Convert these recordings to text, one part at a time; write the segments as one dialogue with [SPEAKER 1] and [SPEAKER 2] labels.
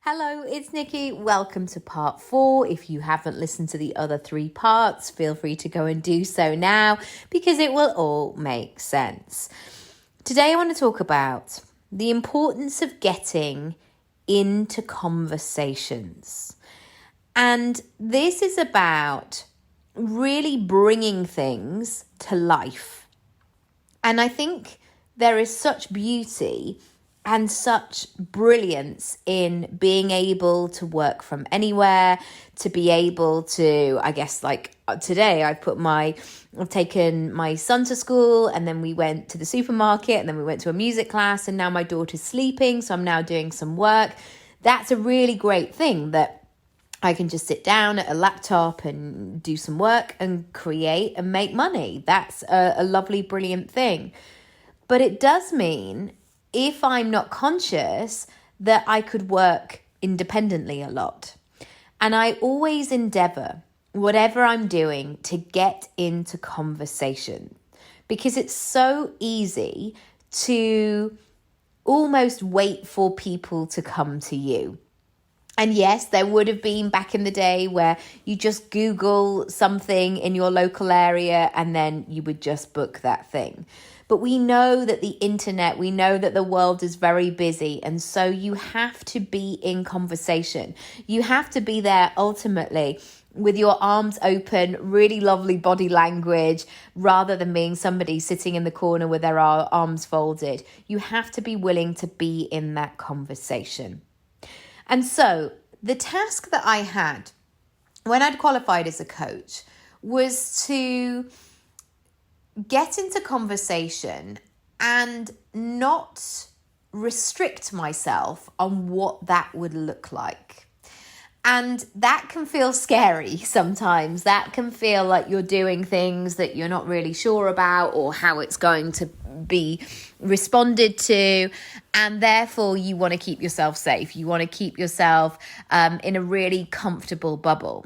[SPEAKER 1] Hello, it's Nikki. Welcome to part 4. If you haven't listened to the other 3 parts, feel free to go and do so now because it will all make sense. Today I want to talk about the importance of getting into conversations. And this is about really bringing things to life. And I think there is such beauty and such brilliance in being able to work from anywhere, to be able to, today I've taken my son to school, and then we went to the supermarket, and then we went to a music class, and now my daughter's sleeping, so I'm now doing some work. That's a really great thing, that I can just sit down at a laptop and do some work and create and make money. That's a lovely, brilliant thing. But it does mean, if I'm not conscious, that I could work independently a lot. And I always endeavor, whatever I'm doing, to get into conversation, because it's so easy to almost wait for people to come to you. And yes, there would have been back in the day where you just Google something in your local area and then you would just book that thing. But we know that the internet, we know that the world is very busy. And so you have to be in conversation. You have to be there ultimately with your arms open, really lovely body language, rather than being somebody sitting in the corner with their arms folded. You have to be willing to be in that conversation. And so the task that I had when I'd qualified as a coach was to get into conversation and not restrict myself on what that would look like. And that can feel scary sometimes. That can feel like you're doing things that you're not really sure about or how it's going to be responded to. And therefore, you want to keep yourself safe. You want to keep yourself in a really comfortable bubble.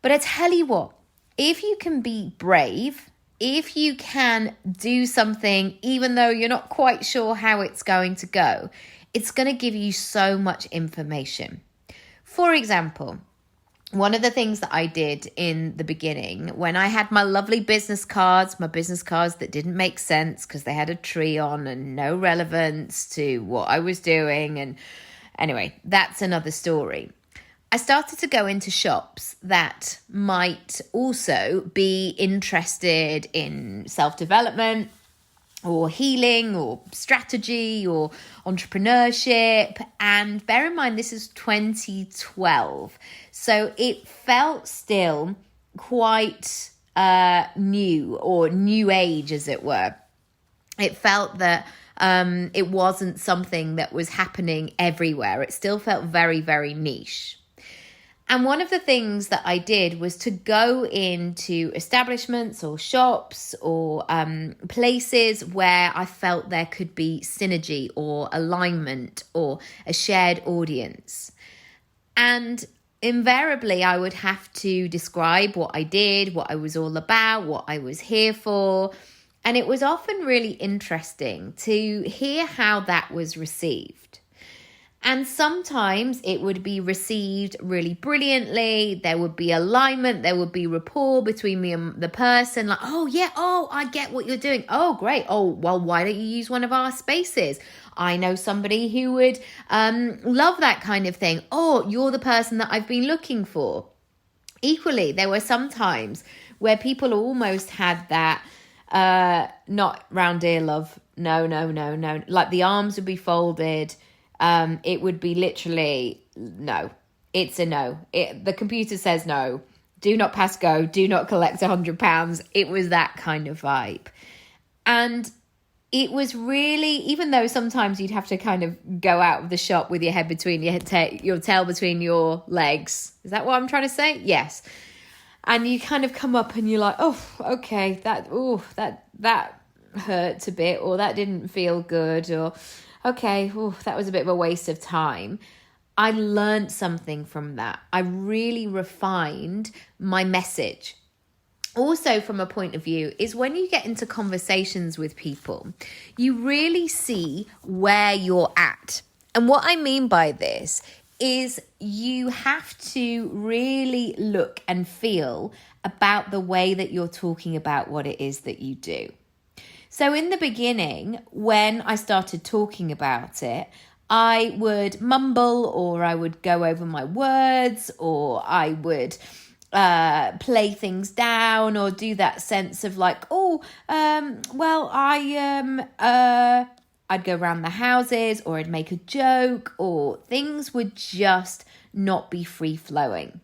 [SPEAKER 1] But I tell you what, if you can be brave, if you can do something, even though you're not quite sure how it's going to go, it's going to give you so much information. For example, one of the things that I did in the beginning, when I had my lovely business cards that didn't make sense because they had a tree on and no relevance to what I was doing. And anyway, that's another story. I started to go into shops that might also be interested in self-development or healing or strategy or entrepreneurship. And bear in mind, this is 2012. So it felt still quite new, or new age, as it were. It felt that it wasn't something that was happening everywhere. It still felt very, very niche. And one of the things that I did was to go into establishments or shops or places where I felt there could be synergy or alignment or a shared audience. And invariably, I would have to describe what I did, what I was all about, what I was here for. And it was often really interesting to hear how that was received. And sometimes it would be received really brilliantly. There would be alignment. There would be rapport between me and the person. Like, oh, yeah. Oh, I get what you're doing. Oh, great. Oh, well, why don't you use one of our spaces? I know somebody who would love that kind of thing. Oh, you're the person that I've been looking for. Equally, there were some times where people almost had that, not round ear love. No. Like the arms would be folded. It would be literally, no, it's a no. The computer says no, do not pass go, do not collect £100. It was that kind of vibe. And it was really, even though sometimes you'd have to kind of go out of the shop with your head between your tail between your legs. Is that what I'm trying to say? Yes. And you kind of come up and you're like, oh, okay, that hurts a bit, or that didn't feel good, or okay, that was a bit of a waste of time. I learned something from that. I really refined my message. Also, from a point of view, is when you get into conversations with people, you really see where you're at. And what I mean by this is you have to really look and feel about the way that you're talking about what it is that you do. So in the beginning, when I started talking about it, I would mumble, or I would go over my words, or I would play things down, or do that sense of like, I'd go around the houses, or I'd make a joke, or things would just not be free flowing.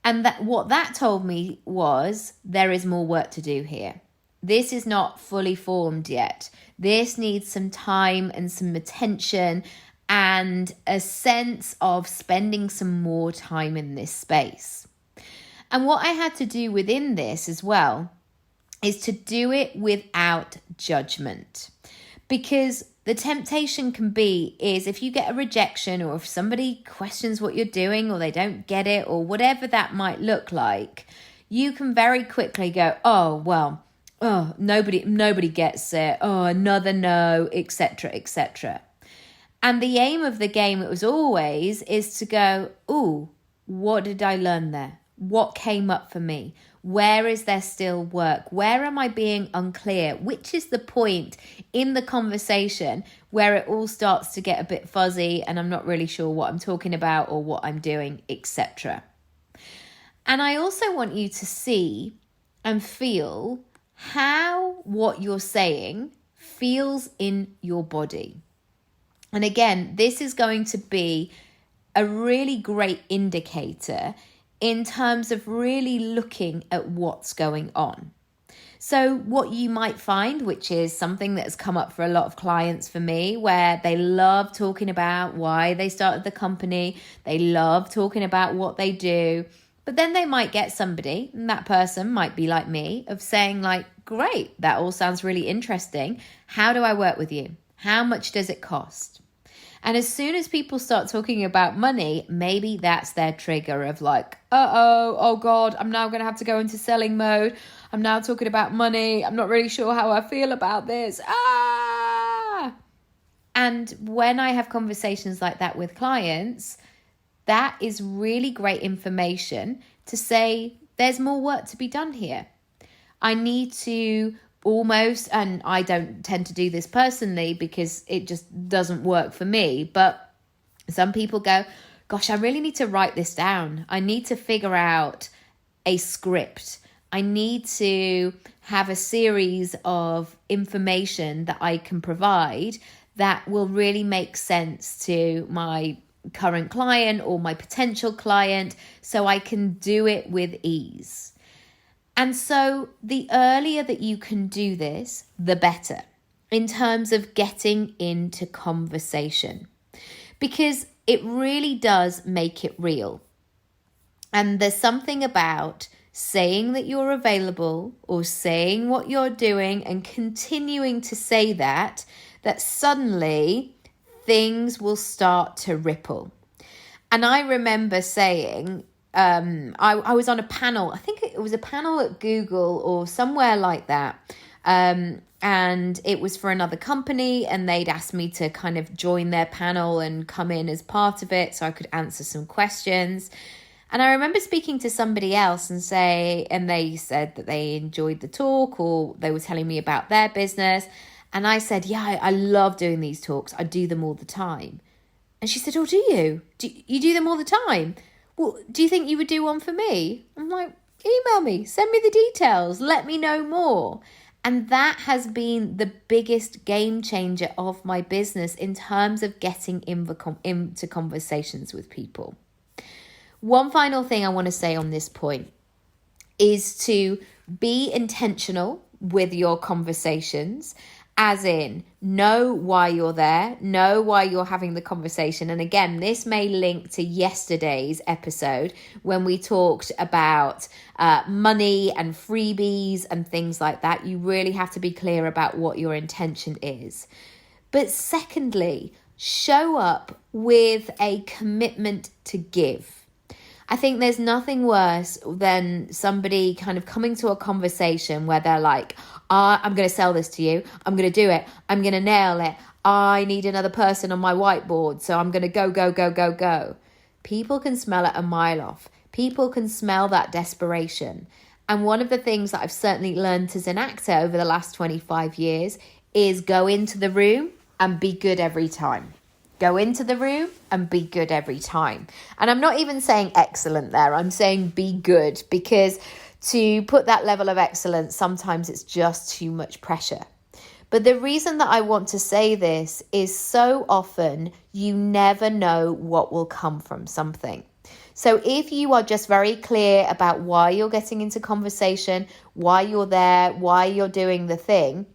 [SPEAKER 1] And what that told me was there is more work to do here. This is not fully formed yet. This needs some time and some attention and a sense of spending some more time in this space. And what I had to do within this as well is to do it without judgment. Because the temptation can be is if you get a rejection, or if somebody questions what you're doing, or they don't get it, or whatever that might look like, you can very quickly go, nobody gets it. Oh, another no, etc., etc. And the aim of the game, it was always, is to go, what did I learn there? What came up for me? Where is there still work? Where am I being unclear? Which is the point in the conversation where it all starts to get a bit fuzzy and I'm not really sure what I'm talking about or what I'm doing, etc. And I also want you to see and feel how what you're saying feels in your body. And again, this is going to be a really great indicator in terms of really looking at what's going on. So what you might find, which is something that has come up for a lot of clients for me, where they love talking about why they started the company, they love talking about what they do, but then they might get somebody, and that person might be like me, of saying like, great, that all sounds really interesting. How do I work with you? How much does it cost? And as soon as people start talking about money, maybe that's their trigger of like, oh God, I'm now going to have to go into selling mode. I'm now talking about money. I'm not really sure how I feel about this. And when I have conversations like that with clients, that is really great information to say there's more work to be done here. I need to almost, and I don't tend to do this personally because it just doesn't work for me, but some people go, gosh, I really need to write this down. I need to figure out a script. I need to have a series of information that I can provide that will really make sense to my current client or my potential client, so I can do it with ease. And so the earlier that you can do this, the better in terms of getting into conversation, because it really does make it real. And there's something about saying that you're available or saying what you're doing and continuing to say that suddenly things will start to ripple. And I remember saying, I was on a panel, I think it was a panel at Google or somewhere like that. And it was for another company, and they'd asked me to kind of join their panel and come in as part of it so I could answer some questions. And I remember speaking to somebody else and they said that they enjoyed the talk, or they were telling me about their business. And I said, yeah, I love doing these talks. I do them all the time. And she said, oh, do you? Do you do them all the time? Well, do you think you would do one for me? I'm like, email me, send me the details, let me know more. And that has been the biggest game changer of my business in terms of getting into conversations with people. One final thing I want to say on this point is to be intentional with your conversations, as in know why you're there, know why you're having the conversation. And again, this may link to yesterday's episode when we talked about money and freebies and things like that. You really have to be clear about what your intention is. But secondly, show up with a commitment to give. I think there's nothing worse than somebody kind of coming to a conversation where they're like, I'm going to sell this to you. I'm going to do it. I'm going to nail it. I need another person on my whiteboard, so I'm going to go. People can smell it a mile off. People can smell that desperation. And one of the things that I've certainly learned as an actor over the last 25 years is go into the room and be good every time. Go into the room and be good every time. And I'm not even saying excellent there. I'm saying be good, because to put that level of excellence, sometimes it's just too much pressure. But the reason that I want to say this is so often you never know what will come from something. So if you are just very clear about why you're getting into conversation, why you're there, why you're doing the thing,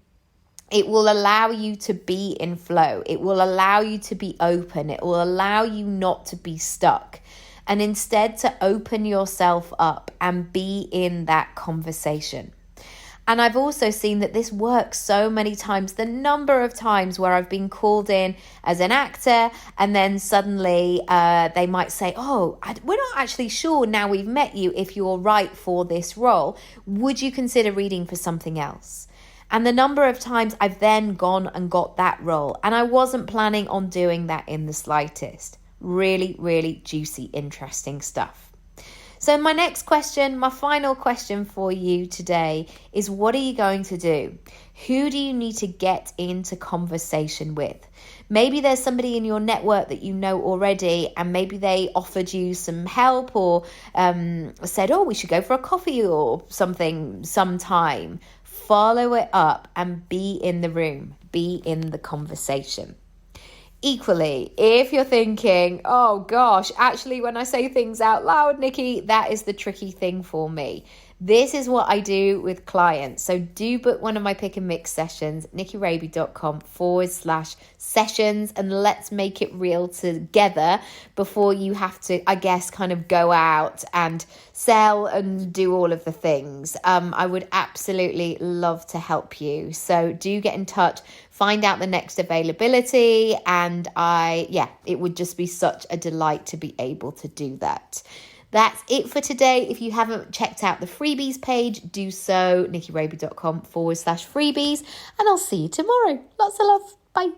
[SPEAKER 1] it will allow you to be in flow. It will allow you to be open. It will allow you not to be stuck, and instead to open yourself up and be in that conversation. And I've also seen that this works so many times. The number of times where I've been called in as an actor, and then suddenly they might say, oh, we're not actually sure now we've met you if you're right for this role. Would you consider reading for something else? And the number of times I've then gone and got that role, and I wasn't planning on doing that in the slightest. Really, really juicy, interesting stuff. So my next question, my final question for you today is, what are you going to do? Who do you need to get into conversation with? Maybe there's somebody in your network that you know already, and maybe they offered you some help, or said, oh, we should go for a coffee or something sometime. Follow it up and be in the room, be in the conversation. Equally, if you're thinking, oh gosh, actually when I say things out loud, Nikki, that is the tricky thing for me. This is what I do with clients. So do book one of my pick and mix sessions, nikkiraby.com/sessions, and let's make it real together before you have to, I guess, kind of go out and sell and do all of the things. I would absolutely love to help you. So do get in touch, find out the next availability, and it would just be such a delight to be able to do that. That's it for today. If you haven't checked out the freebies page, do so, nikkiraby.com/freebies, and I'll see you tomorrow. Lots of love. Bye.